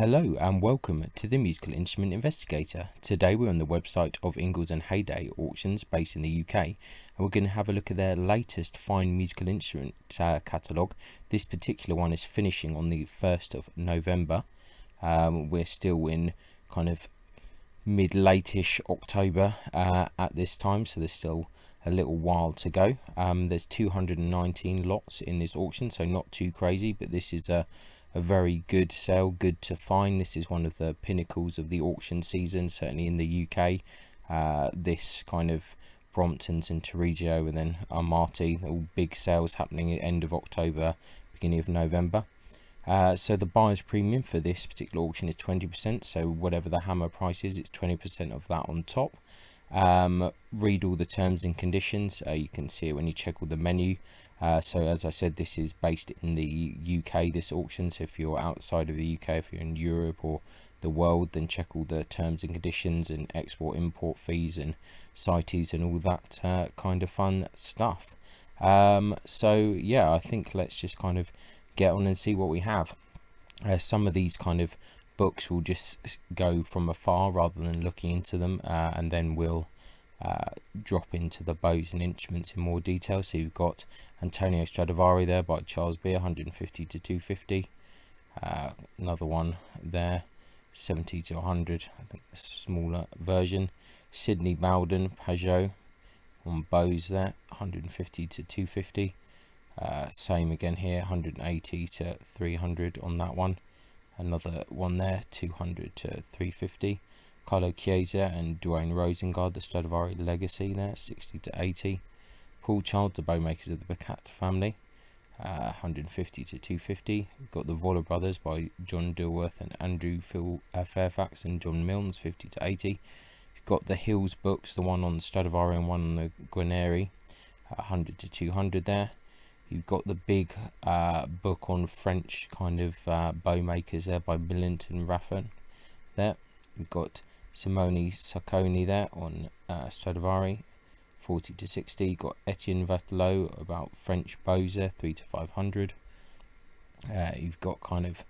Hello and welcome to the Musical Instrument Investigator. Today we're on the website of Ingles Hayday Auctions based in the UK, and we're going to have a look at their latest fine musical instrument catalogue. This particular one is finishing on the 1st of November. We're still in kind of mid-late-ish October at this time, so there's still a little while to go. There's 219 lots in this auction, so not too crazy, but this is a very good sale, good to find. This is one of the pinnacles of the auction season, certainly in the UK. This kind of Bromptons and Torrijos and then Amati, all big sales happening at the end of October, beginning of November. So the buyer's premium for this particular auction is 20%, so whatever the hammer price is, it's 20% of that on top. Read all the terms and conditions. You can see it when you check all the menu. So as I said, this is based in the UK, this auction, so if you're outside of the UK, if you're in Europe or the world, then check all the terms and conditions and export import fees and CITES and all that kind of fun stuff. So yeah, I think let's just kind of get on and see what we have. Some of these kind of books will just go from afar rather than looking into them, and then we'll drop into the bows and instruments in more detail. So you've got Antonio Stradivari there by Charles Beer, 150 to 250. Another one there, 70 to 100, I think a smaller version. Sidney Bowden Peugeot on bows there, 150 to 250. Same again here, 180 to 300 on that one. Another one there, 200 to 350. Carlo Chiesa and Dwayne Rosengard, the Stradivari Legacy there, 60 to 80. Paul Child, the bowmakers of the Bacat family, 150 to 250. We've got the Viola Brothers by John Dilworth and Andrew Fairfax and John Milnes, 50 to 80. You've got the Hills books, the one on the Stradivari and one on the Guarneri, 100 to 200 there. You've got the big book on French kind of bow makers there by Millington Raffin there. You've got Simone Sacconi there on Stradivari, 40 to 60. You've got Etienne Vatelot about French bows there, 3 to 500. You've got kind of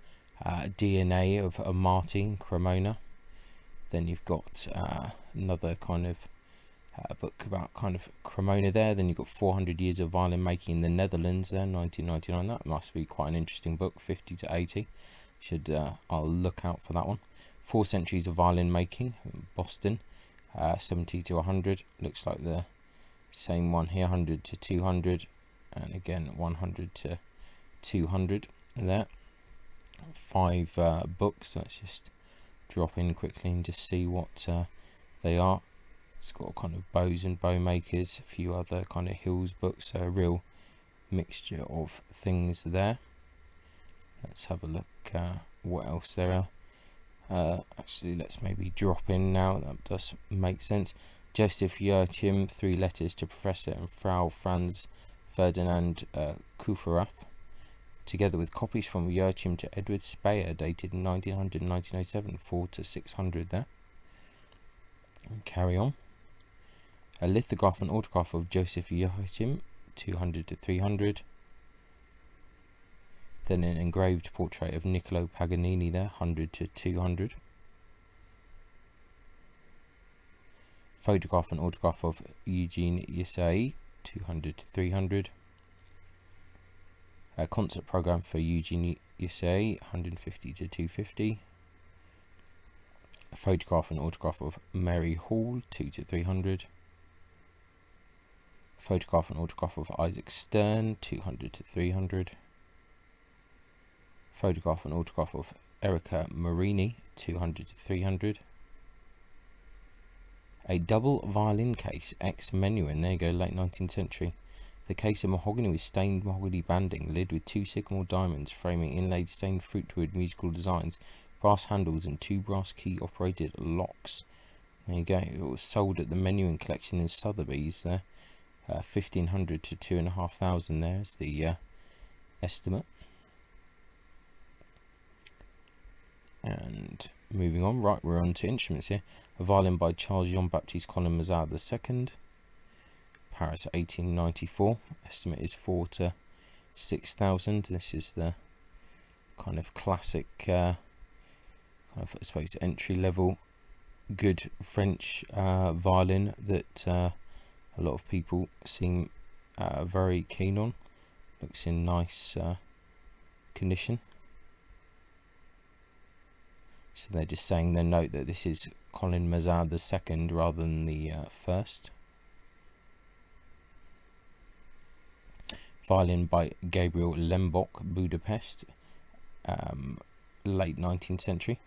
DNA of Amati Cremona. Then you've got another kind of book about kind of Cremona there. Then you've got 400 Years of Violin Making in the Netherlands there, 1999. That must be quite an interesting book, 50 to 80. I'll look out for that one. 4 Centuries of Violin Making, Boston, 70 to 100. Looks like the same one here, 100 to 200, and again 100 to 200 there. 5 books. Let's just drop in quickly and just see what they are. It's got kind of bows and bow makers, a few other kind of Hills books, so a real mixture of things there. Let's have a look what else there are. Actually, let's maybe drop in now, that does make sense. Joseph Joachim, 3 letters to Professor and Frau Franz Ferdinand Kuferath, together with copies from Joachim to Edward Speyer, dated 1900-1907, 4 to 600 there. And carry on. A lithograph and autograph of Joseph Joachim, 200 to 300. Then an engraved portrait of Niccolo Paganini there, 100 to 200. Photograph and autograph of Eugene Ysaÿe, 200 to 300. A concert program for Eugene Ysaÿe, 150 to 250. A photograph and autograph of Mary Hall, 2 to 300. Photograph and autograph of Isaac Stern, 200 to 300. Photograph and autograph of Erica Marini, 200 to 300. A double violin case, ex-Menuhin, there you go, late 19th century. The case of mahogany with stained mahogany banding, lid with 2 sycamore diamonds, framing inlaid stained fruitwood musical designs, brass handles and 2 brass key operated locks. There you go, it was sold at the Menuhin collection in Sotheby's there. 1500 to 2500 there is the estimate. And moving on, right, we're on to instruments here. A violin by Charles Jean-Baptiste Colin Mazard II, Paris 1894. Estimate is 4 to 6000. This is the kind of classic I suppose entry level good French violin that a lot of people seem very keen on. Looks in nice condition. So they're just saying their note that this is Colin Mazard II rather than the first. Violin by Gabriel Lembach, Budapest, late 19th century.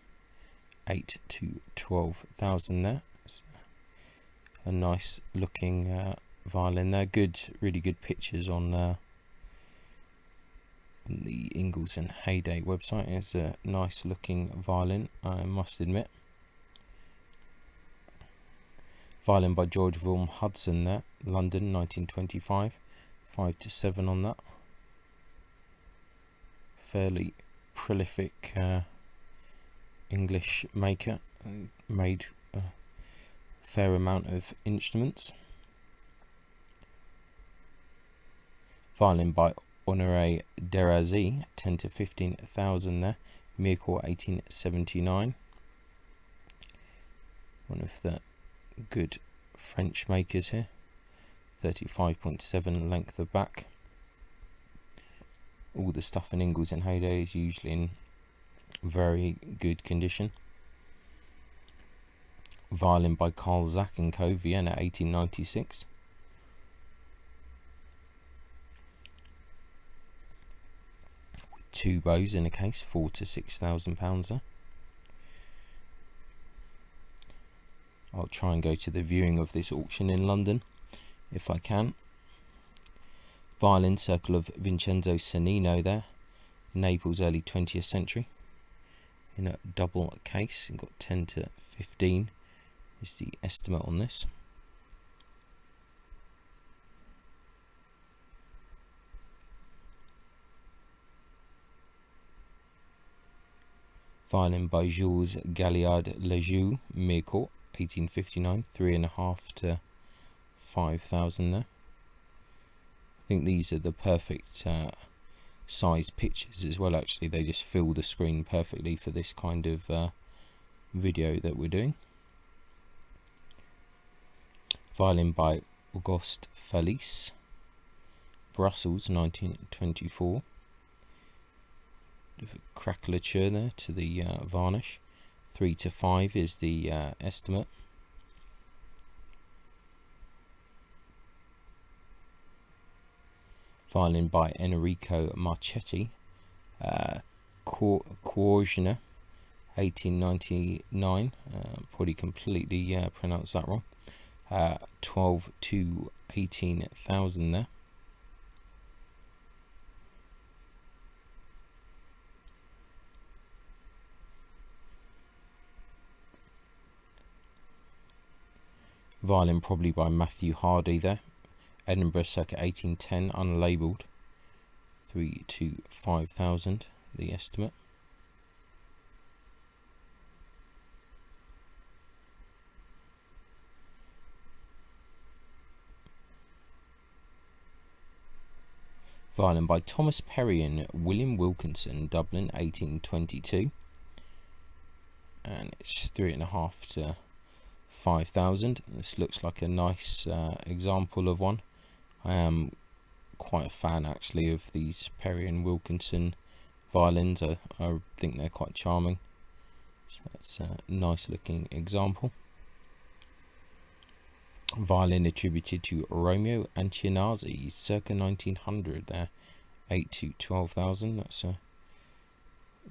8 to 12,000 there. It's a nice looking violin there. Really good pictures on the Ingles and Hayday website. It's a nice looking violin, I must admit. Violin by George Wilhelm Hudson there, London 1925, 5 to 7 on that. Fairly prolific English maker, made a fair amount of instruments. Violin by Honoré Derazy, 10 to 15,000 there, Mirecourt 1879. One of the good French makers here. 35.7 length of back. All the stuff in Ingles and Hayday is usually in very good condition. Violin by Carl Zach & Co, Vienna 1896. With 2 bows in a case, 4 to 6,000 pounds there. I'll try and go to the viewing of this auction in London if I can. Violin Circle of Vincenzo Cennino there, Naples, early 20th century. In a double case, you've got 10 to 15 is the estimate on this. Violin by Jules Galliard-Lejoux, Mirecourt, 1859, 3.5 to 5,000 there. I think these are the perfect size pictures as well. Actually, they just fill the screen perfectly for this kind of video that we're doing. Violin by Auguste Felice, Brussels 1924. Bit of a crackulature there to the varnish. 3 to 5 is the estimate. Violin by Enrico Marchetti, Quorgner, 1899. Probably completely pronounced that wrong. 12 to 18,000 there. Violin probably by Matthew Hardy there, Edinburgh circa 1810, unlabelled. 3 to 5,000 the estimate. Violin by Thomas Perry and William Wilkinson, Dublin 1822, and it's 3.5 to 5,000. This looks like a nice example of one. I am quite a fan actually of these Perry and Wilkinson violins. I think they're quite charming. So that's a nice looking example. Violin attributed to Romeo Antinazzi, circa 1900 there, 8 to 12,000. That's a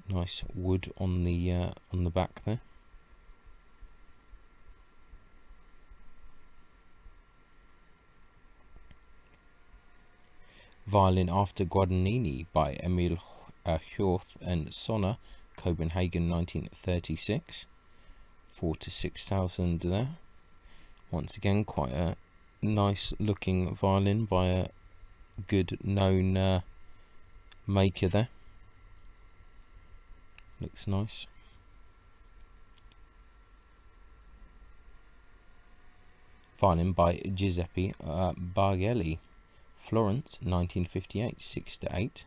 nice wood on the back there. Violin After Guadagnini by Emil Hjorth and Sonner, Copenhagen 1936, 4 to 6,000 there. Once again, quite a nice looking violin by a good known maker there. Looks nice. Violin by Giuseppe Bargelli, Florence 1958, 6 to 8. . .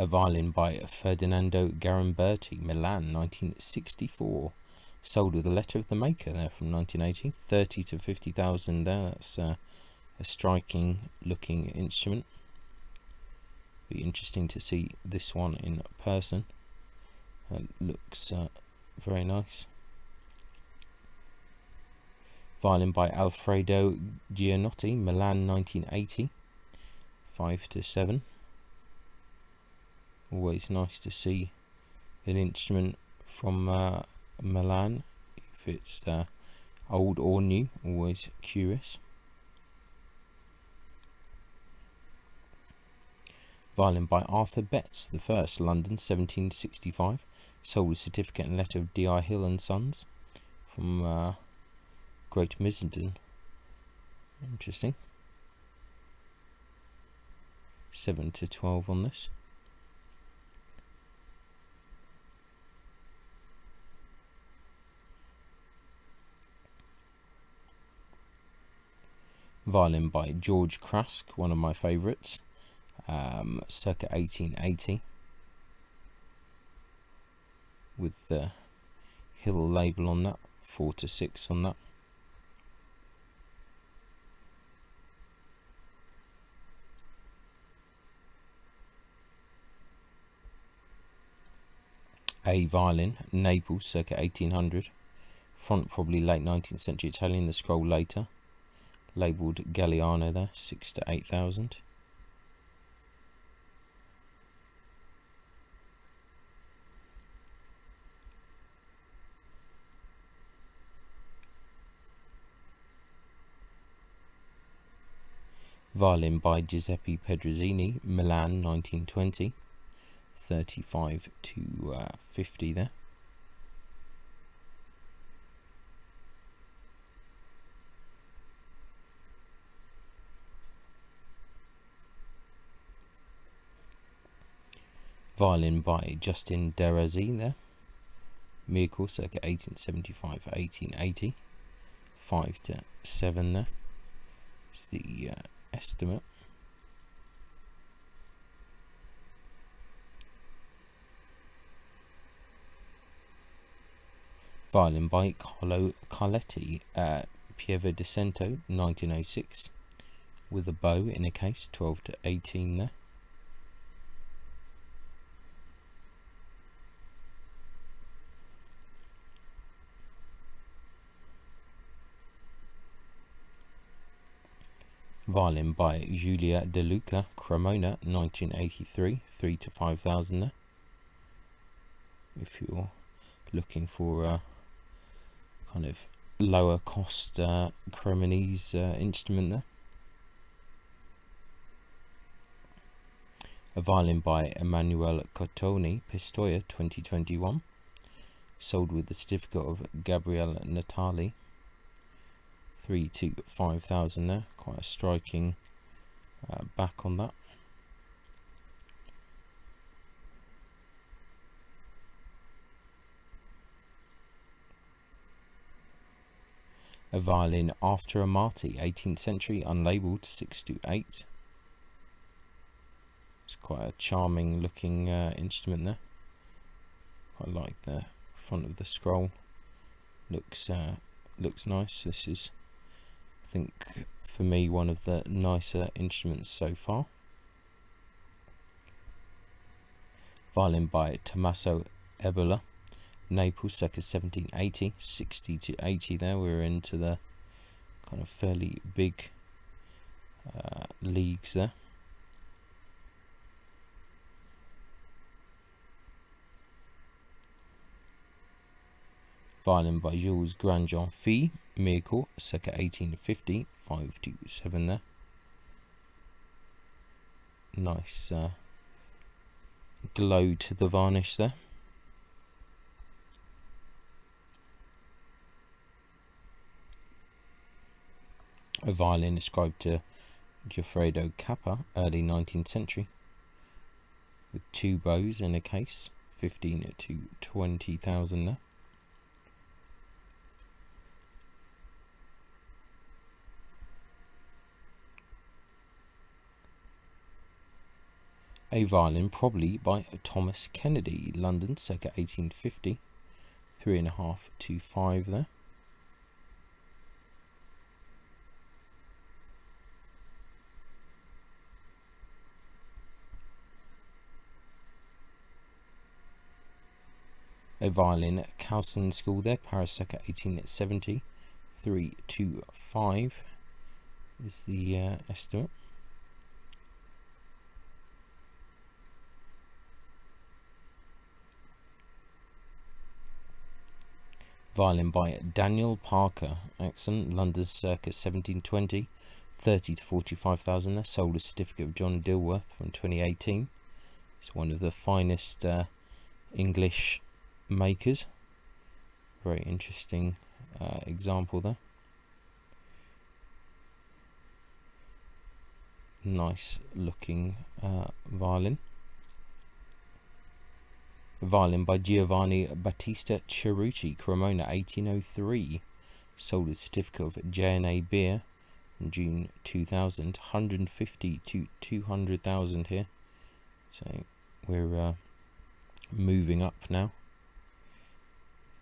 A violin by Ferdinando Garamberti, Milan, 1964. Sold with a letter of the maker there from 1980. 30 to 50,000 there. That's a striking looking instrument. Be interesting to see this one in person. Looks very nice. Violin by Alfredo Gianotti, Milan, 1980. 5 to 7. Always nice to see an instrument from Milan, if it's old or new. Always curious. Violin by Arthur Betts the First, London, 1765. Sold with certificate and letter of D.I. Hill and Sons from Great Missenden. Interesting. 7 to 12 on this. Violin by George Crask, one of my favourites, circa 1880, with the Hill label on that. 4 to 6 on that. A violin, Naples, circa 1800. Front probably late 19th century Italian, the scroll later. Labelled Galliano there, 6 to 8,000. Violin by Giuseppe Pedrozzini, Milan, 1920. 35 to 50 there. Violin by Justin Derazi there. Miracle, circa 1875 1880. 5 to 7 there. It's the estimate. Violin by Carlo Carletti, Pieve di Cento, 1906, with a bow in a case, 12 to 18 there. Violin by Giulia De Luca, Cremona, 1983, 3 to 5,000 there. If you're looking for a kind of lower cost Cremonese instrument there. A violin by Emanuele Cottoni, Pistoia, 2021. Sold with the certificate of Gabriele Natali. 3 to 5,000 there. Quite a striking back on that. A violin After Amati, 18th century, unlabelled, 6 to 8. It's quite a charming looking instrument there. Quite like the front of the scroll. Looks nice. This is, I think, for me, one of the nicer instruments so far. Violin by Tommaso Ebola, Naples, circa 1780, 60 to 80 there. We're into the kind of fairly big leagues there. Violin by Jules Grandjean-Fille, Miracle, circa 1850, 5 to 7 there. Nice glow to the varnish there. A violin ascribed to Goffredo Cappa, early 19th century, with 2 bows in a case, 15 to 20,000 there. A violin, probably by Thomas Kennedy, London, circa 1850, 3.5 to 5 there. A violin, Calson School there, Paris, circa 1870, 3 to 5 is the estimate. Violin by Daniel Parker, Axon, London, circa 1720, 30 to 45,000 there. Sold a certificate of John Dilworth from 2018. It's one of the finest English makers. Very interesting example there. Nice looking violin. A violin by Giovanni Battista Cerruti, Cremona, 1803. Sold a certificate of J&A beer in June 2000. 150 to 200,000 here. So we're moving up now.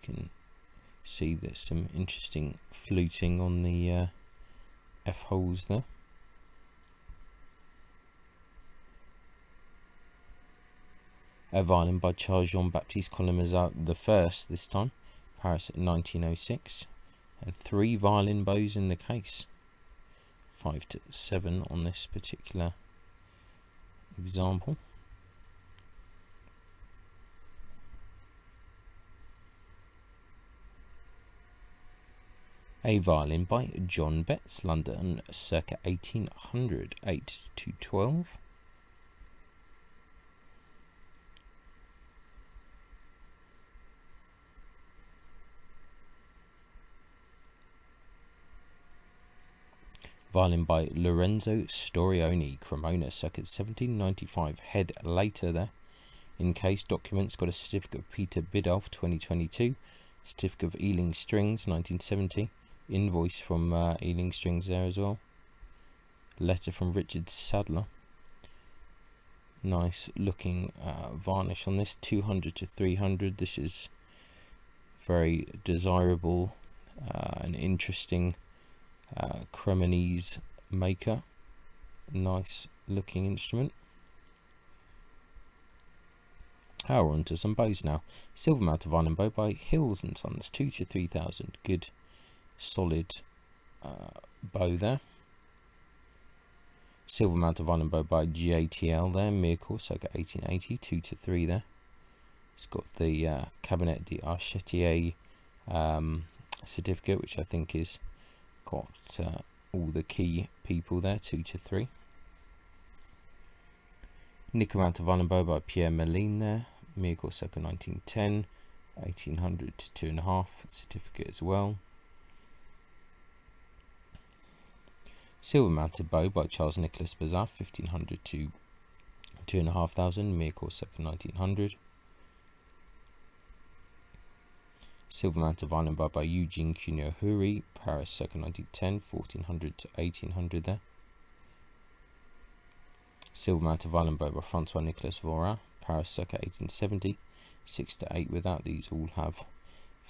You can see there's some interesting fluting on the F holes there. A violin by Charles Jean-Baptiste Colomazat I this time, Paris, 1906, and 3 violin bows in the case. 5 to 7 on this particular example. A violin by John Betts, London, circa 1800, 8 to 12. Violin by Lorenzo Storioni, Cremona, circa 1795. Head later there. In case documents, got a certificate of Peter Biddulph, 2022. Certificate of Ealing Strings, 1970. Invoice from Ealing Strings there as well. Letter from Richard Sadler. Nice looking varnish on this, 200 to 300. This is very desirable and interesting Cremonese maker. Nice looking instrument. We're on to some bows now. Silver mounted violin bow by Hills and Sons, 2 to 3,000. Good solid bow there. Silver mounted violin bow by JTL there, Miracle, circa 1880, 2 to 3 there. It's got the Cabinet d'Archetier certificate, which I think is got all the key people there, 2 to 3. Nickel mounted violin bow by Pierre Meline there, Miracle, circa 1910, 1800 to 2.5 certificate as well. Silver mounted bow by Charles Nicholas Bazin, 1500 to 2,500, Miracle, circa 1900. Silver mounted violin bow by Eugene Cuneo-Huri, Paris, circa 1910, 1400 to 1800 there. Silver mounted violin bow by Francois Nicolas Vorin, Paris, circa 1870, 6 to 8 without. These all have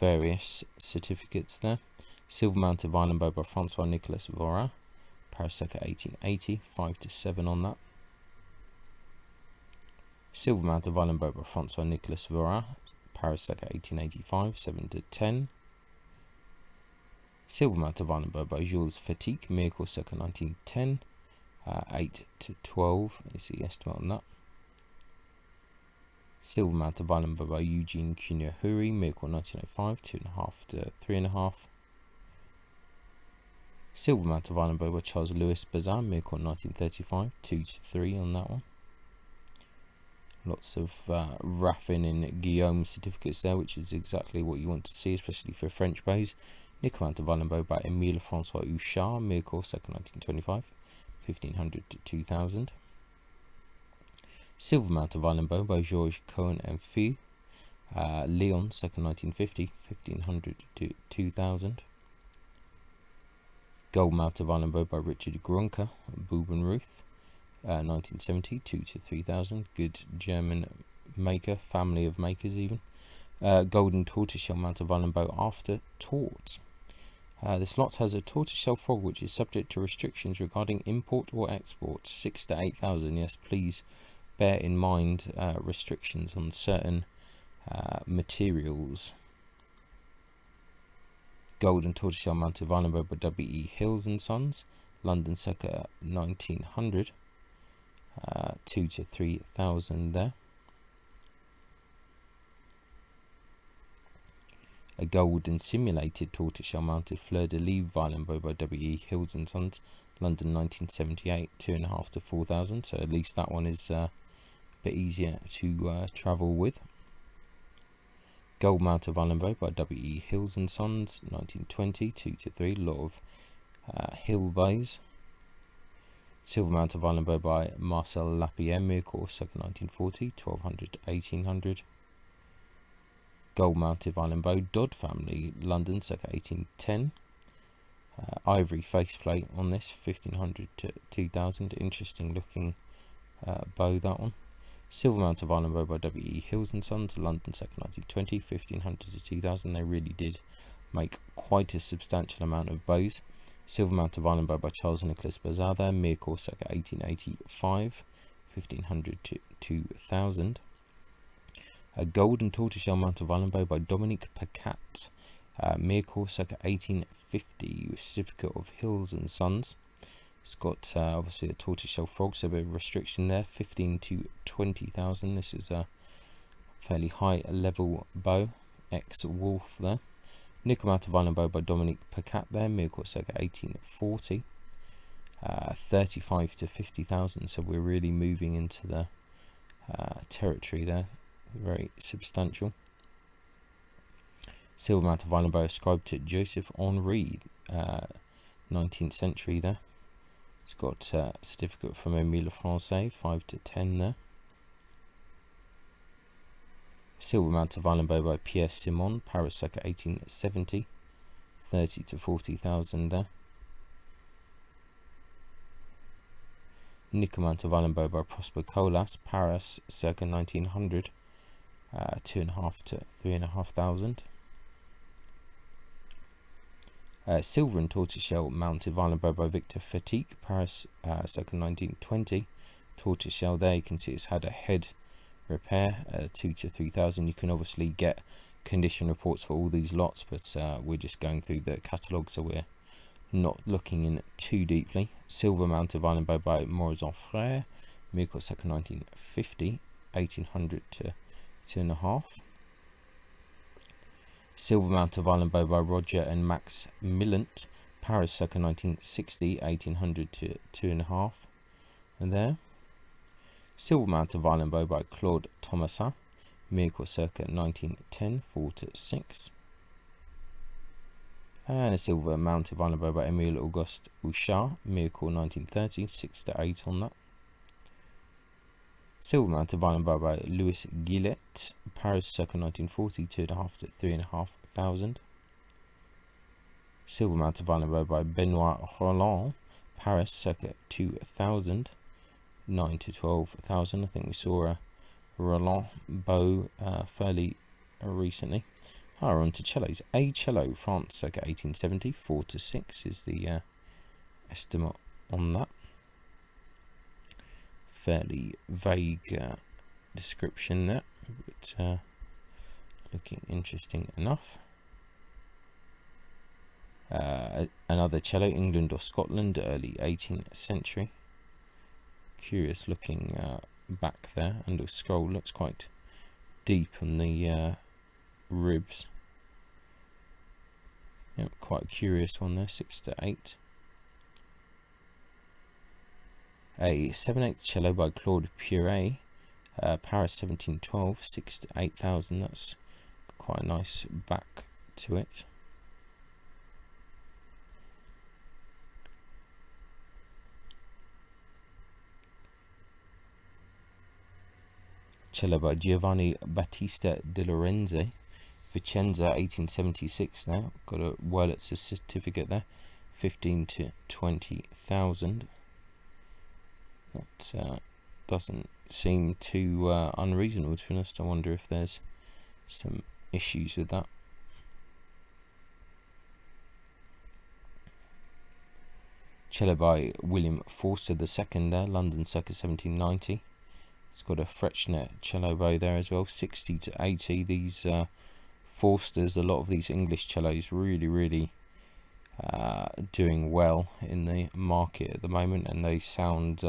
various certificates there. Silver mounted violin bow by Francois Nicolas Vorin, Paris, circa 1880, 5 to 7 on that. Silver mounted violin bow by Francois Nicolas Vorin, Paris, circa 1885, 7 to 10. Silver mounted violin bow by Jules Fatigue, Miracle, circa 1910, 8 to 12 is the estimate on that. Silver mounted violin bow by Eugene Cuneo-Huri, Miracle, 1905, 2.5 to 3.5. Silver mounted violin bow by Charles Louis Bazin, Miracle, 1935, 2 to 3 on that one. Lots of Raffin and Guillaume certificates there, which is exactly what you want to see, especially for French bows. Nickel mounted violin bow by Émile François Houchard, Miracle, circa 1925, 1500 to 2000. Silver mounted violin bow by Georges Cohen and Fille, Lyon, circa 1950, 1500 to 2000. Gold mounted violin bow by Richard Grunker, Bubenruth, 1970, 2 to 3,000. Good German maker, family of makers even. Golden tortoiseshell mounted violin bow after taught. This lot has a tortoiseshell frog which is subject to restrictions regarding import or export. 6 to 8,000. Yes, please bear in mind restrictions on certain materials. Golden tortoiseshell mounted violin bow by W.E. Hills and Sons, London circa 1900. 2 to 3,000 there. A golden simulated tortoiseshell mounted fleur-de-lis violin bow by W.E. Hills and Sons, London 1978, 2.5 to 4,000. So at least that one is a bit easier to travel with. Gold mounted violin bow by W.E. Hills and Sons, 1920, 2 to 3. A lot of hill bows. Silver mounted violin bow by Marcel Lapierre, Mirecourt, circa 1940, 1200 to 1800. Gold mounted violin bow, Dodd family, London, circa 1810. Ivory faceplate on this, 1500 to 2000. Interesting looking bow, that one. Silver mounted violin bow by W.E. Hills and Sons, London, circa 1920, 1500 to 2000. They really did make quite a substantial amount of bows. Silver mounted violin bow by Charles Nicholas Bazada, Mirecourt, circa 1885, 1500 to 2000. A golden tortoiseshell mounted violin bow by Dominique Pacat, Mirecourt, circa 1850, with certificate of Hills and Sons. It's got obviously a tortoiseshell frog, so a bit of restriction there, 15 to 20,000. This is a fairly high level bow, ex-Wolf there. Nickel mounted violin bow by Dominique Pacat there, Mirecourt, circa 1840, 35 to 50,000. So we're really moving into the territory there. Very substantial. Silver mounted violin bow ascribed to Joseph Henri, 19th century there. It's got a certificate from Émile Francais, 5 to 10 there. Silver mounted violin bow by Pierre Simon, Paris, circa 1870, 30 to 40,000 there. Nickel mounted violin bow by Prosper Colas, Paris, circa 1900. 2.5 to 3,500. Silver and tortoiseshell mounted violin bow by Victor Fetique, Paris, circa 1920. Tortoiseshell there, you can see it's had a head repair, 2 to 3,000. You can obviously get condition reports for all these lots, but we're just going through the catalogue, so we're not looking in too deeply. Silver mounted violin bow by Morison Frère, Mirecourt, circa 1950, 1800 to 2.5. Silver mounted violin bow by Roger and Max Millant, Paris, circa 1960, 1800 to 2.5. And there. Silver mounted violin bow by Claude Thomasin, Mirecourt, circa 1910, 4 to 6. And a silver mounted violin bow by Émile Auguste Bouchard, Mirecourt, 1930, 6 to 8 on that. Silver mounted violin bow by Louis Guillet, Paris, circa 1940, 2.5 to 3,500. Silver mounted violin bow by Benoit Roland, Paris, circa 2000, 9 to 12,000. I think we saw a Roland bow fairly recently. We're on to cellos. A cello, France, circa 1870, 4 to 6 is the estimate on that. Fairly vague description there, but looking interesting enough. Another cello, England or Scotland, early 18th century. Curious looking back there, and the scroll looks quite deep on the ribs. Yep, quite a curious one there, 6 to 8. A 7/8 cello by Claude Puret, Paris, 1712, 6 to 8,000. That's quite a nice back to it. Cello by Giovanni Battista de Lorenzi, Vicenza, 1876 now. Got a Wurlitzer certificate there, 15 to 20,000. That doesn't seem too unreasonable, to be honest. I wonder if there's some issues with that. Cello by William Forster II there, London circa 1790. It's got a Frechnet cello bow there as well, 60 to 80. These Forsters, a lot of these English cellos really doing well in the market at the moment, and they sound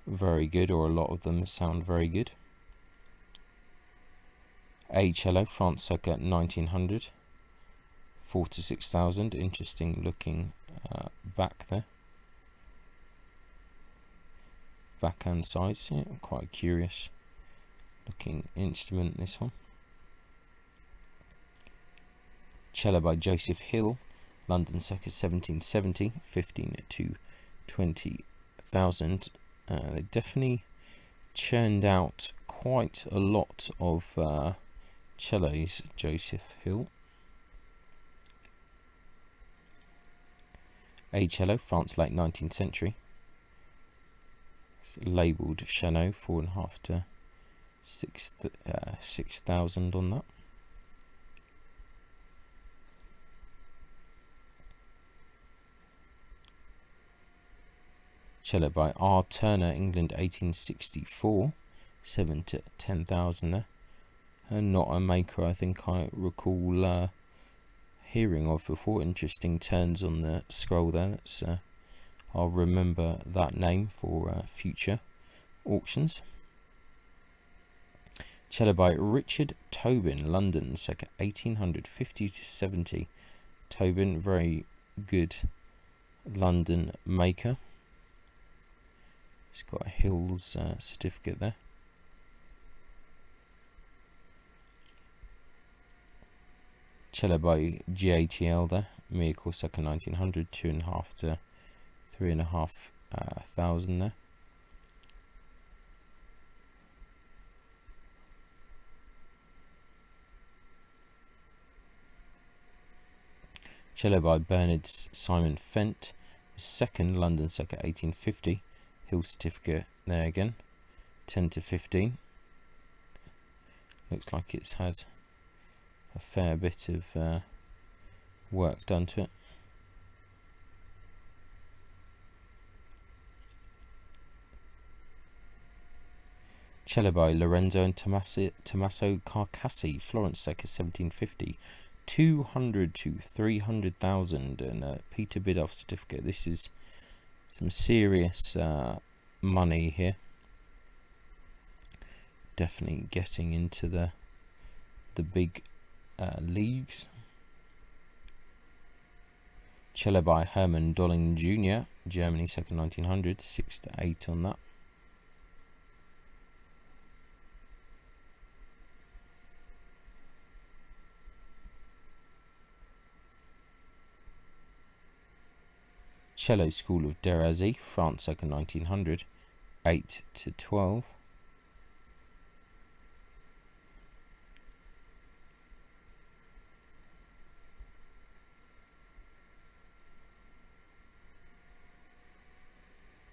very good, or a lot of them sound very good. A cello, France circa 1900, 4 to 6,000. Interesting looking back there. Backhand sides, yeah, quite curious looking instrument, this one. Cello by Joseph Hill, London circa 1770, 15 to 20,000. They definitely churned out quite a lot of cellos, Joseph Hill. A cello, France, late 19th century. It's labelled Chanot, 4.5 to 6,000 on that. Cello by R. Turner, England, 1864, 7 to 10,000 there. And not a maker I think I recall hearing of before. Interesting turns on the scroll there. That's, I'll remember that name for future auctions. Cello by Richard Tobin, London, circa 1850 to 70. Tobin, very good London maker. It's got a Hills certificate there. Cello by GATL there, Miracle circa 1900, 2.5 to 3.5 thousand there. Cello by Bernard Simon Fent, second, London circa 1850. Hill certificate there again, 10 to 15. Looks like it's had a fair bit of work done to it. Cello by Lorenzo and Tommaso Carcassi, Florence circa 1750. 200 to 300,000, and Peter Bidoff certificate. This is some serious money here. Definitely getting into the big leagues. Cello by Herman Dolling Jr., Germany, circa 1900, 6 to 8 on that. Cello School of Derazy, France, circa 1900, 8 to 12.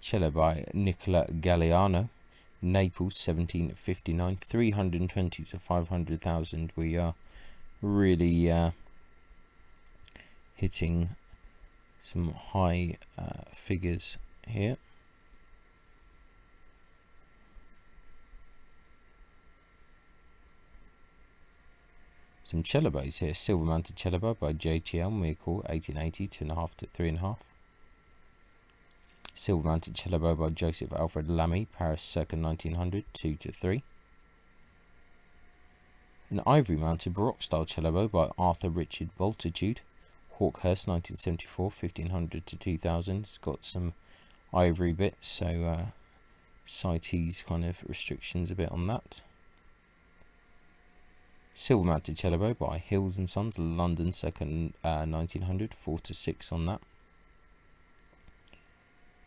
Cello by Nicola Galliano, Naples, 1759, 320 to 500,000. We are really hitting some high figures here. Some cello bows here. Silver mounted cello bow by JTL, Miracle, 1880, 2.5 to 3.5. Silver mounted cello bow by Joseph Alfred Lamy, Paris, circa 1900, 2 to 3. An ivory mounted Baroque style cello bow by Arthur Richard Bultitude, Hawkhurst, 1974, 1500 to 2000. It's got some ivory bits, so CITES kind of restrictions a bit on that. Silver mounted cello bow by Hills and Sons, London, circa 1900, 4 to 6 on that.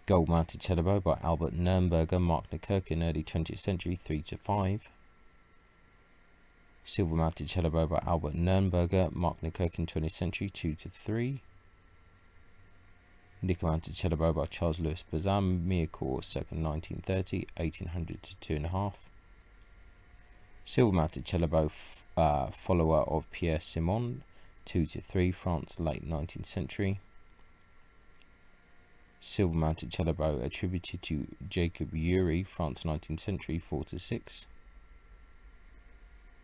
Gold mounted cello bow by Albert Nürnberger, Mark Nikirkin, early 20th century, 3 to 5. Silver mounted cello bow by Albert Nürnberger, Mark Nikirkin, 20th century, 2 to 3. Nickel mounted cello bow by Charles Louis Bazin, Mirecourt, circa 1930, 1800 to 2.5. Silver mounted cello bow, follower of Pierre Simon, 2 to 3, France, late 19th century. Silver mounted cello bow attributed to Jacob Uri, France, 19th century, 4 to 6.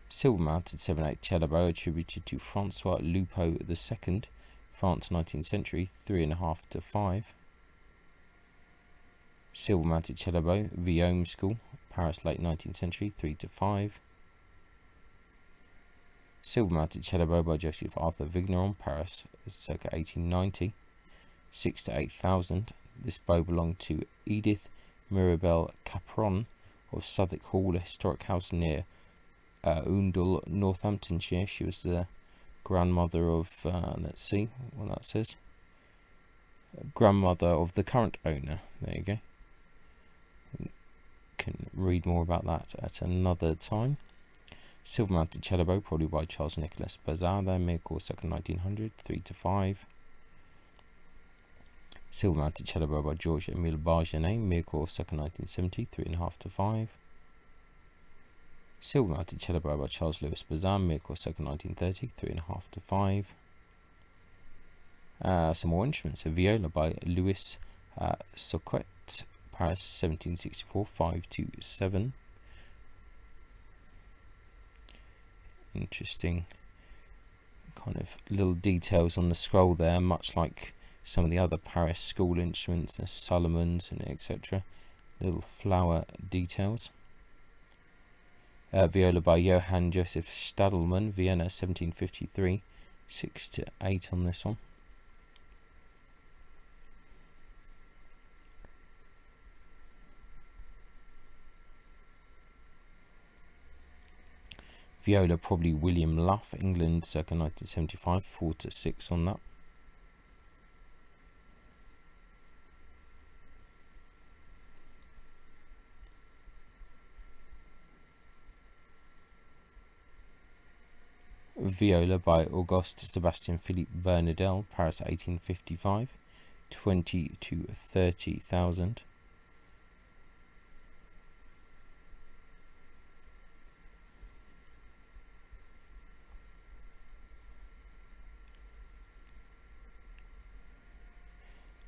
Silver mounted 7/8 cello bow attributed to Francois Lupo II, France, 19th century, 3.5 to 5. Silver mounted cello bow, Violins School, Paris, late 19th century, 3 to 5. Silver mounted cello bow by Joseph Arthur Vigneron, Paris, circa 1890, 6 to 8,000. This bow belonged to Edith Mirabel Capron of Southwark Hall, a historic house near Oundle, Northamptonshire. She was the grandmother of, let's see what that says, grandmother of the current owner. There you go. You can read more about that at another time. Silver mounted cello bow, probably by Charles Nicolas Bazin, there, Mirecourt, circa 1900, 3 to 5. Silver mounted cello bow by Georges Emile Bargenet, Mirecourt, circa 1970, 3.5 to 5. Silver mounted cello bow by Charles Louis Bazin, Mirecourt, circa 1930, 3.5 to 5. Some more instruments. A viola by Louis Soquet, Paris, 1764, 5 to 7. Interesting kind of little details on the scroll there, much like some of the other Paris school instruments, the Solomons and etc. Little flower details. Viola by Johann Joseph Stadelmann, Vienna, 1753, 6 to 8 on this one. Viola, probably William Luff, England, circa 1975, 4 to 6 on that. Viola by Auguste Sebastian Philippe Bernardel, Paris, 1855, 20 to 30,000.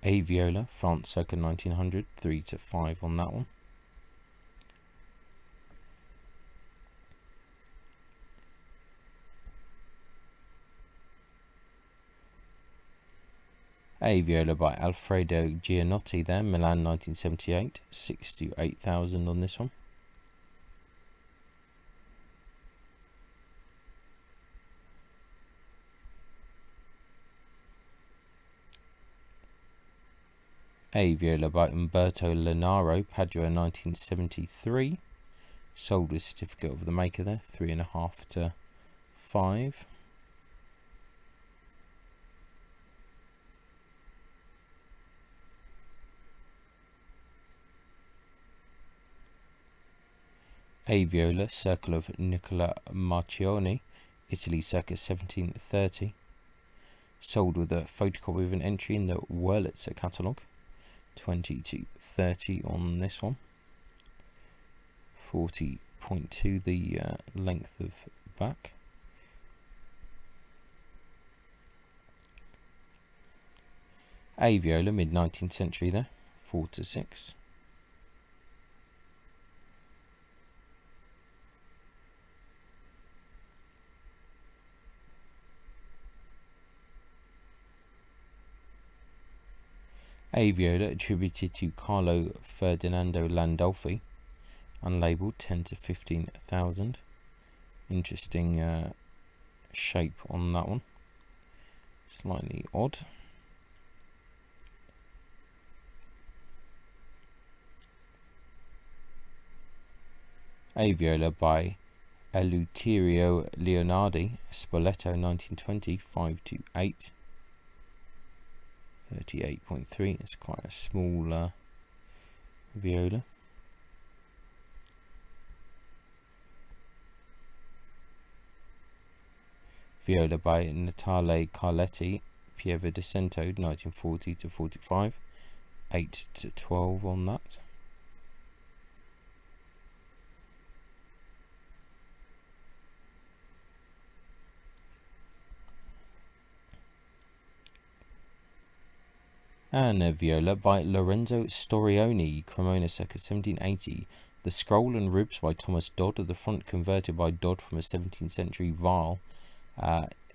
A viola, France, circa 1900, 3 to 5 on that one. A viola by Alfredo Gianotti there, Milan, 1978, 6 to 8,000 on this one. A viola by Umberto Lenaro, Padua, 1973, sold with certificate of the maker there, 3.5 to 5. A viola, Circle of Nicola Marchioni, Italy, circa 1730, sold with a photocopy of an entry in the Wurlitzer catalogue, 20 to 30 on this one, 40.2 the length of back. A viola, mid 19th century there, 4 to 6. A viola attributed to Carlo Ferdinando Landolfi, unlabeled, 10 to 15,000. Interesting shape on that one, slightly odd. A viola by Eleuterio Leonardi, Spoleto, 1920, 5 to 8. 38.3, it's quite a small viola. Viola by Natale Carletti, Pieve di Cento 1940 to 45, 8 to 12 on that. And a viola by Lorenzo Storioni, Cremona circa 1780. The scroll and ribs by Thomas Dodd, the front converted by Dodd from a 17th century viol.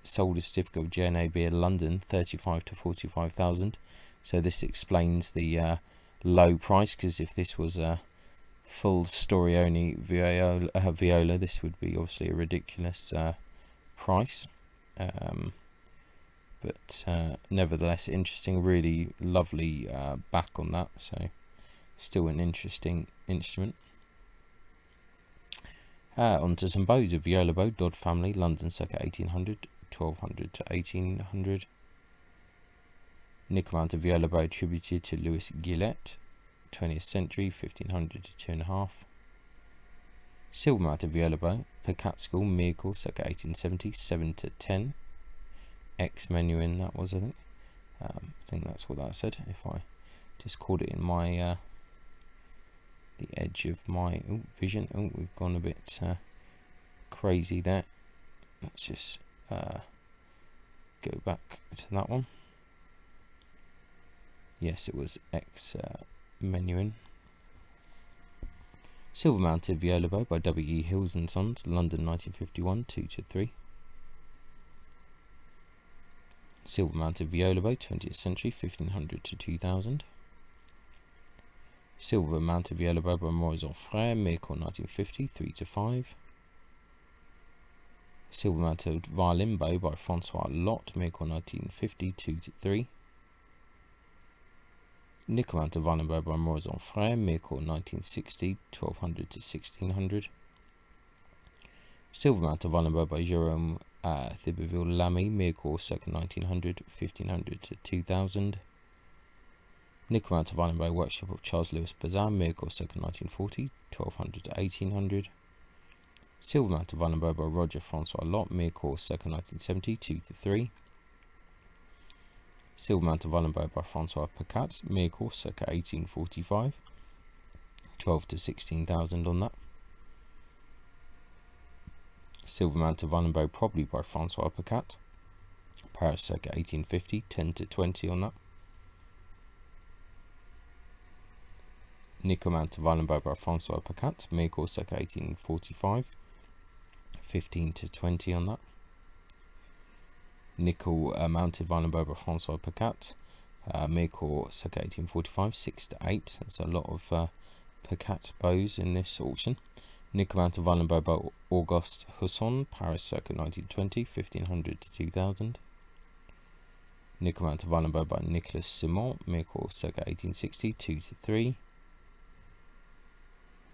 Sold a certificate of JNAB in London, 35 to 45,000. So this explains the low price, because if this was a full Storioni viola, this would be obviously a ridiculous price. But nevertheless interesting, really lovely back on that, so still an interesting instrument. On to some bows. A viola bow, Dodd family, London circa 1800, 1200 to 1800. Nickel mounted viola bow attributed to Louis Gillette, 20th century, 1500 to 2.5. Silver mounted viola bow, Pecat school, Miracle circa 1870, 7 to 10. X menu in that was, I think that's what that said. If I just called it in my the edge of my vision. We've gone a bit crazy there. Let's just go back to that one. Yes, it was X menu in. Silver mounted viola bow by W.E. Hills and Sons, London 1951, 2 to 3. Silver mounted viola bow, 20th century, 1500 to 2000. Silver mounted viola bow by Maurice Frère, Miracle 1950, 3 to 5. Silver mounted violin bow by Francois Lot, Miracle 1950, 2 to 3. Nickel mounted violin bow by Maurice Frère, Miracle 1960, 1200 to 1600. Silver mounted violin bow by Jérôme Thibouville Lamy, Miracle circa 1900, 1500 to 2000. Nickel mounted violin bow workshop of Charles Louis Bazin, Miracle circa 1940, 1200 to 1800. Silver mounted violin bow by Roger Francois Lot, Miracle circa 1970, 2 to 3. Silver mounted violin bow by Francois Pecat, Miracle circa 1845, 12 to 16,000 on that. Silver mounted violin bow probably by Francois Pecat, Paris circa 1850, 10 to 20 on that. Nickel mounted violin bow by Francois Pecat, Miracle circa 1845, 15 to 20 on that. Nickel mounted violin bow by Francois Pecat, Miracle circa 1845, 6 to 8. There's a lot of Pecat bows in this auction. Nickel mounted violin bow by Auguste Husson, Paris circa 1920, 1500 to 2000. Nickel mounted violin bow by Nicolas Simon, Miracle circa 1860, 2 to 3.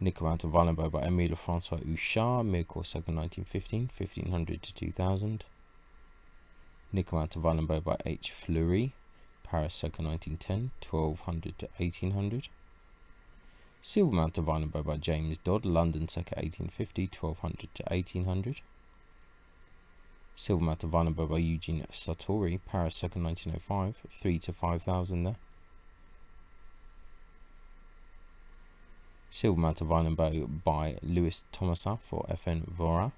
Nickel mounted violin bow by Émile François Houchard, Miracle circa 1915, 1500 to 2000. Nickel mounted violin bow by H. Fleury, Paris circa 1910, 1200 to 1800. Silver mounted violin bow by James Dodd, London circa 1850, 1200 to 1800. Silver mounted violin bow by Eugene Sartori, Paris circa 1905, 3 to 5,000 there. Silver mounted violin bow by Louis Thomasin for FN Vorin,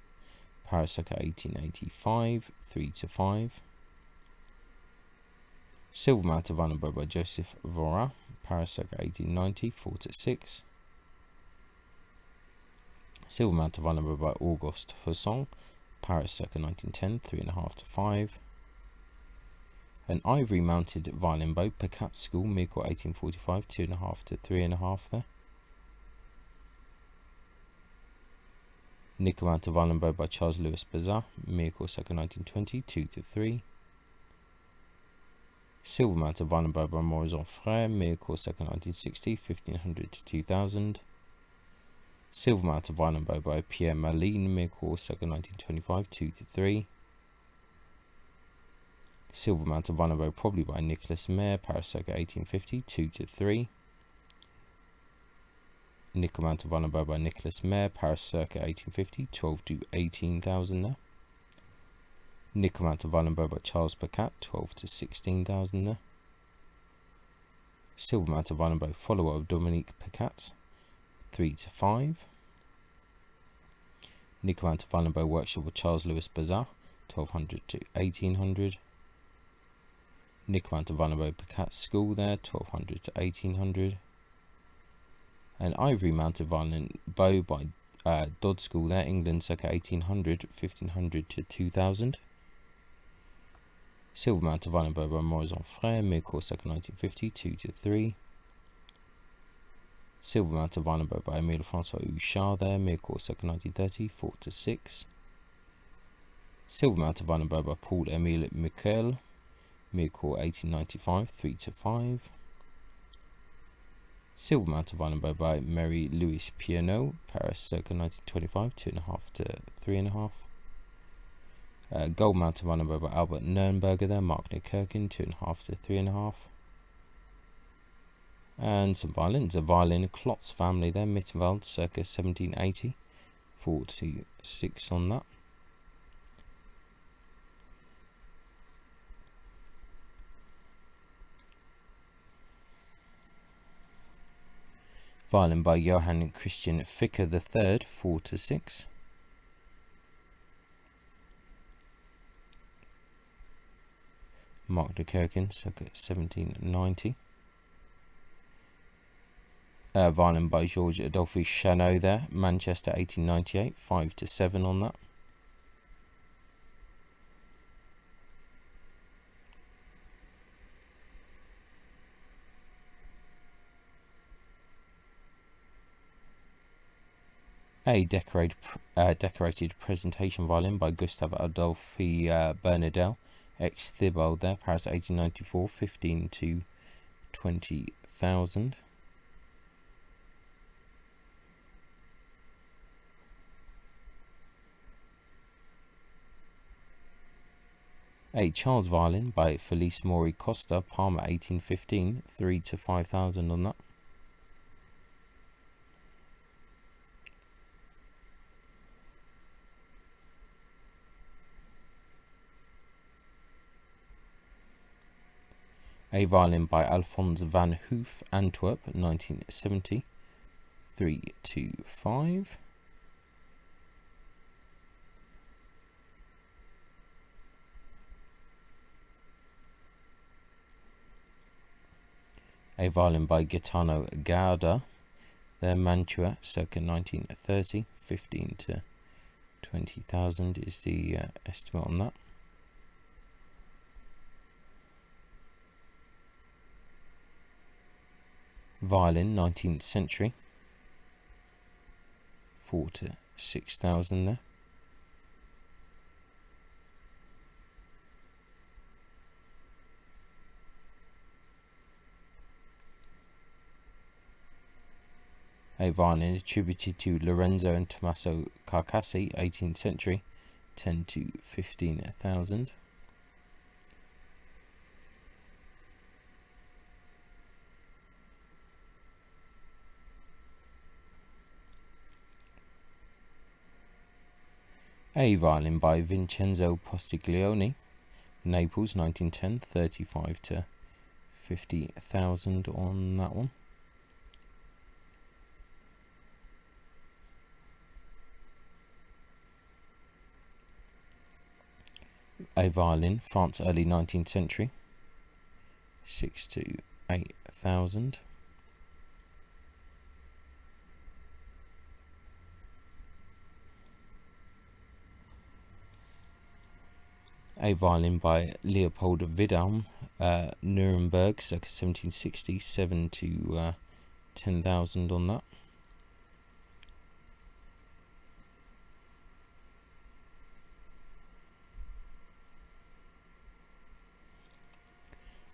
Paris circa 1885, 3 to 5. Silver mounted violin bow by Joseph Vorin, Paris circa 1890, 4 to 6. Silver mounted violin bow by Auguste Husson, Paris circa 1910, 3.5 to 5. An ivory mounted violin bow, Pecat school, Miracle 1845, 2.5 to 3.5 there. Nickel mounted violin bow by Charles Louis Bazin, Miracle circa 1920, 2 to 3. Silver mounted violin bow by Maurice Frère, Miracle circa 1960, 1500 to 2000. Silver mounted violin bow by Pierre Malines, Miracle circa 1925, 2 to 3. Silver mounted violin bow probably by Nicolas Maire, Paris circa 1850, 2 to 3. Nickel mounted violin bow by Nicolas Maire, Paris circa 1850, 12 to 18,000 there. Nickel mounted violin bow by Charles Pacat, 12 to 16,000 there. Silver mounted violin bow follower of Dominique Pacat, 3 to 5. Nickel mounted violin bow workshop of Charles Louis Bazar, 1200 to 1800. Nickel mounted violin bow Pacat School there, 1200 to 1800. An ivory mounted violin bow by Dodd School there, England, circa 1800, 1500 to 2000. Silver mounted violin bow by Maurice Frère, Mircourt, circa 1950, 2 to 3. Silver mounted violin bow by Emile Francois Houchard there, Mircourt, circa 1930, 4 to 6. Silver mounted violin bow by Paul Emile Michel, Mircourt, 1895, 3 to 5. Silver mounted violin bow by Mary Louise Piano, Paris, circa 1925, 2.5 to 3.5. Gold mounted violin bow by Albert Nurnberger there, Mark Kirkin, 2.5 to 3.5. And some violins, a violin Klotz family there, Mittenwald, circa 1780, 4 to 6 on that. Violin by Johann Christian Ficker III, 4 to 6. Mark de Kirkin, circa 1790. Violin by Georges Adolphe Chanot there, Manchester, 1898, 5 to 7 on that. A decorated presentation violin by Gustave Adolphe Bernardel, ex Thibault there, Paris, 1894, 15 to 20,000. A child's violin by Felice Mori Costa, Parma, 1815, 3 to 5,000 on that. A violin by Alphonse van Hoof, Antwerp, 1970, 3 to 5. A violin by Gaetano Gauda, there, Mantua, circa 1930, 15 to 20,000 is the estimate on that. Violin, 19th century, 4 to 6,000 there. A violin attributed to Lorenzo and Tommaso Carcassi, 18th century, 10 to 15,000. A violin by Vincenzo Postiglione, Naples, 1910, 35 to 50,000 on that one. A violin, France, early 19th century, 6 to 8,000. A violin by Leopold Widam, Nuremberg, circa 1760, 7 to 10,000 on that.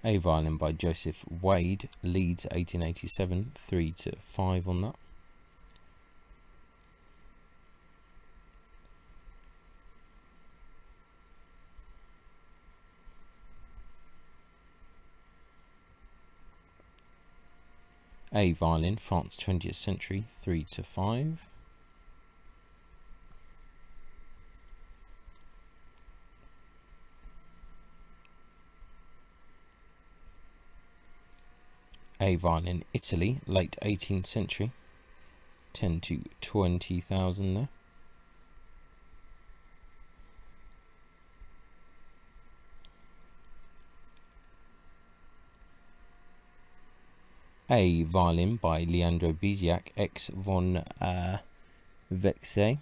A violin by Joseph Wade, Leeds, 1887, 3 to 5 on that. A violin, France, 20th century, 3 to 5. A violin, Italy, late 18th century, 10 to 20,000 there. A violin by Leandro Biziak, ex von Vexe,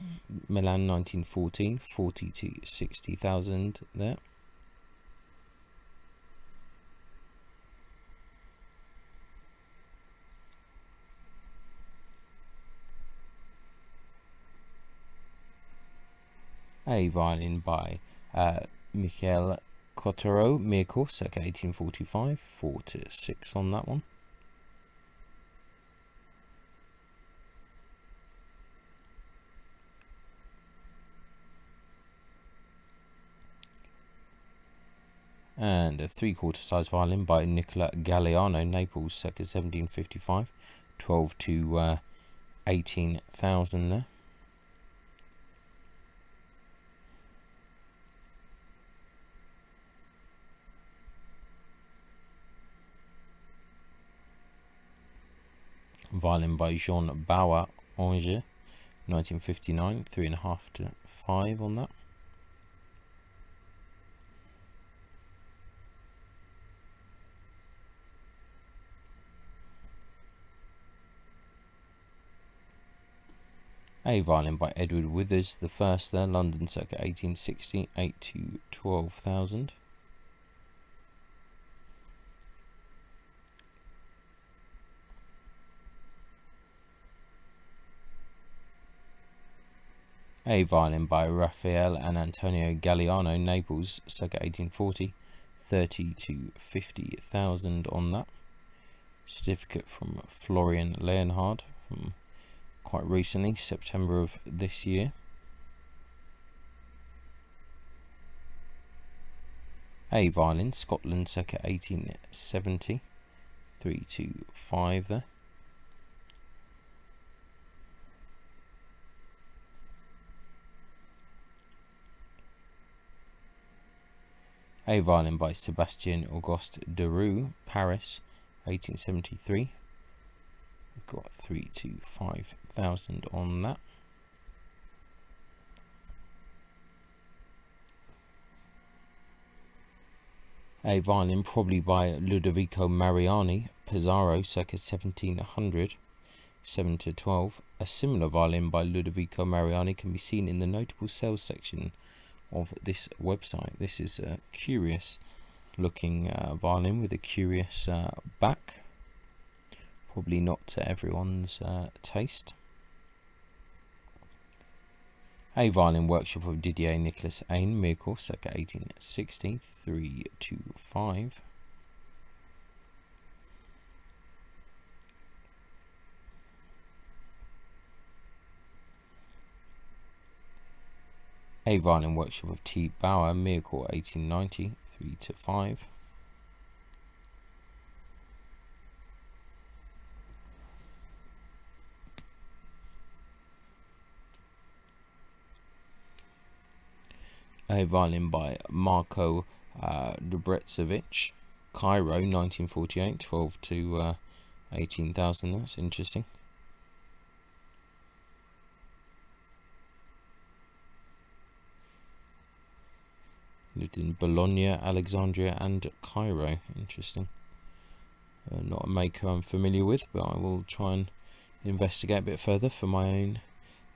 Milan 1914, 40 to 60,000 there. A violin by Michael Cotero, Mirko, circa 1845, 4 to 6 on that one. And a 3/4 size violin by Nicola Galliano, Naples, circa 1755, 12 to 18,000 there. Violin by Jean Bauer, Angers, 1959, 3.5 to 5 on that. A violin by Edward Withers the First there, London, circa 1860, 8 to 12,000. A violin by Raphael and Antonio Galliano, Naples, circa 1840, 30 to 50,000 on that. Certificate from Florian Leonhard from quite recently, September of this year. A violin, Scotland, circa 1870, 3 to 5 there. A violin by Sébastien Auguste Deroux, Paris, 1873. We've got 3 to 5,000 on that. A violin probably by Ludovico Mariani, Pesaro, circa 1700, 7 to 12. A similar violin by Ludovico Mariani can be seen in the notable sales section of this website. This is a curious looking violin with a curious back. Probably not to everyone's taste. A violin, workshop of Didier Nicolas Ain, Mirko, circa 1860, 3 to 5. A violin, workshop of T. Bauer, Mirko, 1890, 3 to 5. A violin by Marko Dubretzovich, Cairo, 1948, 12 to 18,000. That's interesting. Lived in Bologna, Alexandria, and Cairo. Interesting. Not a maker I'm familiar with, but I will try and investigate a bit further for my own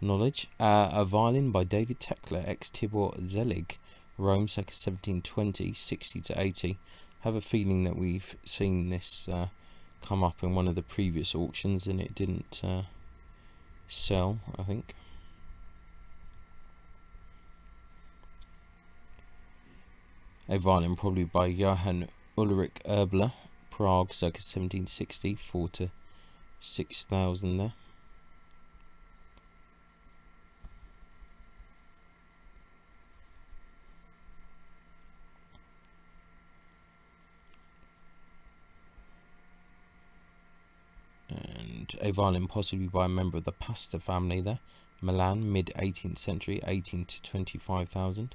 knowledge. A violin by David Tekla, ex Tibor Zelig, Rome, circa 1720, 60 to 80. Have a feeling that we've seen this come up in one of the previous auctions and it didn't sell, I think. A violin probably by Johann Ulrich Erbler, Prague, circa 1760, 4 to 6,000 there. And a violin possibly by a member of the Pasta family there, Milan, mid 18th century, 18 to 25,000.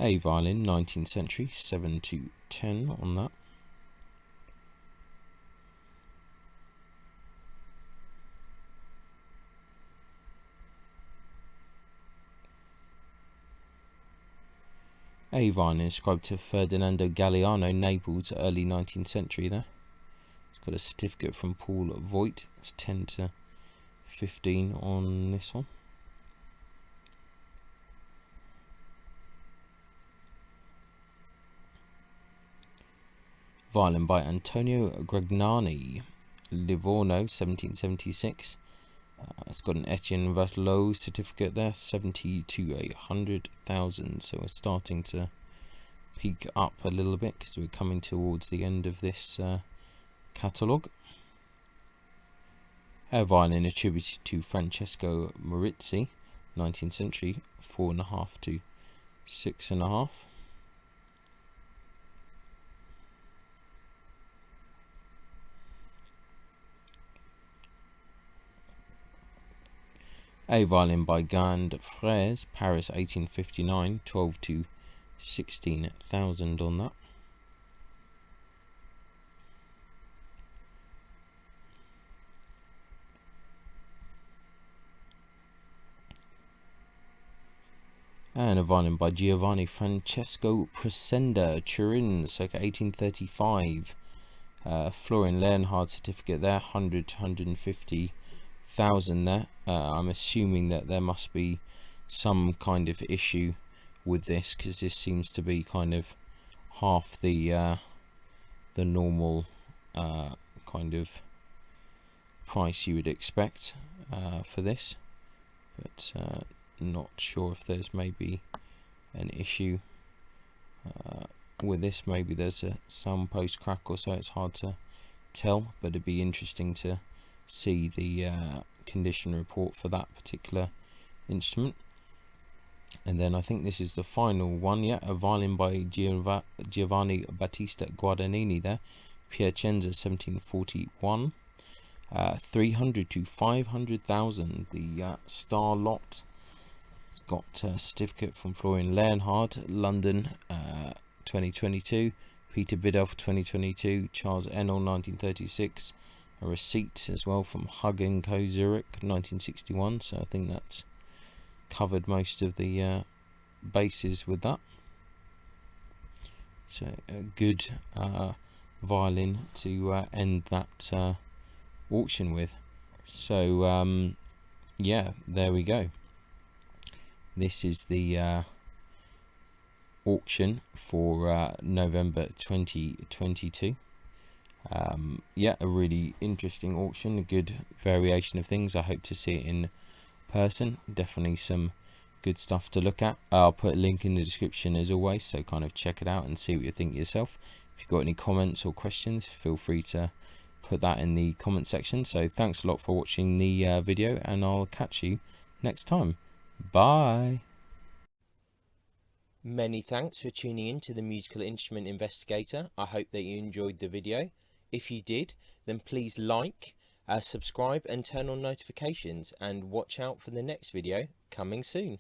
A violin, 19th century, 7 to 10 on that. A violin inscribed to Ferdinando Galeano, Naples, early 19th century there. It's got a certificate from Paul Voigt. It's 10 to 15 on this one. Violin by Antonio Gragnani, Livorno, 1776. It's got an Etienne Vatelot certificate there, 70 to 100,000. So we're starting to peak up a little bit because we're coming towards the end of this catalogue. A violin attributed to Francesco Morizzi, 19th century, 4.5 to 6.5. A violin by Gand Frères, Paris, 1859, 12 to 16,000 on that. And a violin by Giovanni Francesco Presenda, Turin, circa 1835. Florian Leonhard certificate there, 100 to 150,000 there. I'm assuming that there must be some kind of issue with this, because this seems to be kind of half the normal kind of price you would expect for this, but not sure if there's maybe an issue with this. Maybe there's some post crack or so, it's hard to tell, but it'd be interesting to see the condition report for that particular instrument. And then I think this is the final one, yeah, a violin by Giovanni Battista Guadagnini there, Piacenza, 1741, 300 to 500,000, the star lot. It's got a certificate from Florian Leonhard, London, 2022, Peter Biddulph, 2022, Charles Enel, 1936, a receipt as well from Hug & Co. Zurich, 1961, so I think that's covered most of the bases with that. So a good violin to end that auction with. So yeah, there we go. This is the auction for November 2022. Yeah, a really interesting auction, a good variation of things. I hope to see it in person. Definitely some good stuff to look at. I'll put a link in the description as always, so kind of check it out and see what you think yourself. If you've got any comments or questions, feel free to put that in the comment section. So thanks a lot for watching the video, and I'll catch you next time. Bye. Many thanks for tuning in to the Musical Instrument Investigator. I hope that you enjoyed the video. If you did, then please like, subscribe and turn on notifications, and watch out for the next video coming soon.